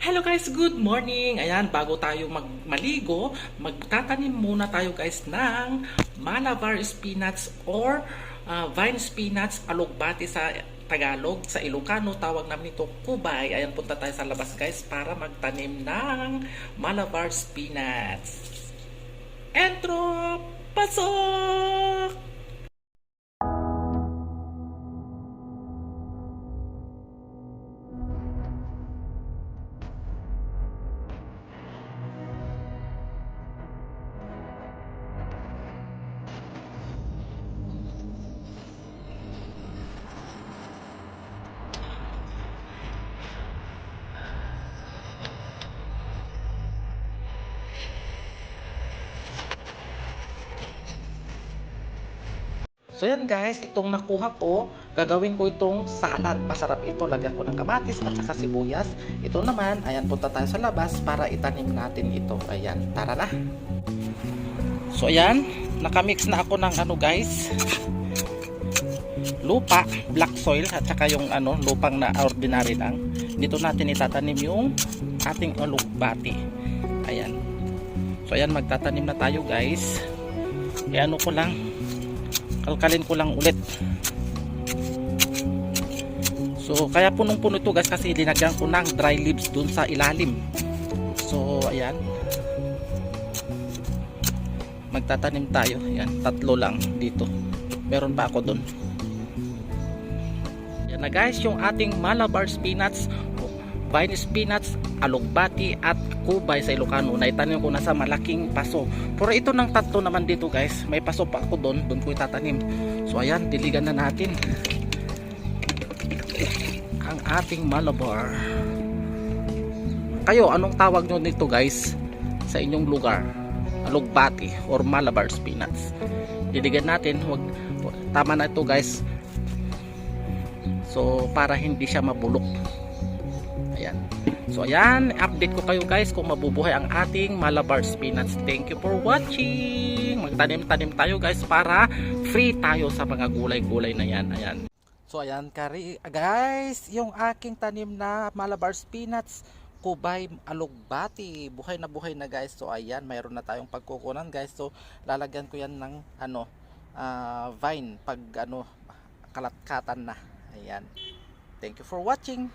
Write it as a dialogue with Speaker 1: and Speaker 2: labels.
Speaker 1: Hello guys, good morning! Ayan, bago tayo maligo, magtatanim muna tayo guys ng Malabar spinach or vine spinach, alugbati sa Tagalog. Sa Ilocano, tawag namin ito kubay. Ayan, punta tayo sa labas guys para magtanim ng Malabar spinach. Entro! Pasok! So yan guys, itong nakuha ko, gagawin ko itong salad. Masarap ito, lagyan ko ng kamatis at saka sibuyas. Ito naman, ayan, punta tayo sa labas para itanim natin ito. Ayan, tara na. So ayan, nakamix na ako ng guys, lupa, black soil at saka yung lupang na ordinary lang. Dito natin itatanim yung ating alugbati. Ayan. So ayan, magtatanim na tayo guys. Kaya ko lang, kalkalin ko lang ulit. So kaya punong-puno ito guys kasi linagyan ko ng dry leaves dun sa ilalim. So ayan, magtatanim tayo. Ayan, tatlo lang dito, meron pa ako dun. Yan na guys, yung ating Malabar spinach, vine spinach, alugbati at kubay sa Ilocano na itanim ko na sa malaking paso. Pero ito ng tatlo naman dito guys, may paso pa ako doon ko itatanim. So ayan, diligan na natin ang ating Malabar. Kayo, anong tawag nyo nito guys sa inyong lugar? Alugbati or Malabar spinach. Diligan natin, tama na ito guys. So para hindi siya mabulok. Ayan. So ayan, update ko kayo guys kung mabubuhay ang ating Malabar spinach. Thank you for watching. Magtanim-tanim tayo guys para free tayo sa mga gulay-gulay na yan. Ayan. So ayan guys, yung aking tanim na Malabar spinach, kubay, alugbati, buhay na guys. So ayan, mayroon na tayong pagkukunan guys. So lalagyan ko yan ng vine pag kalatkatan na. Ayan. Thank you for watching.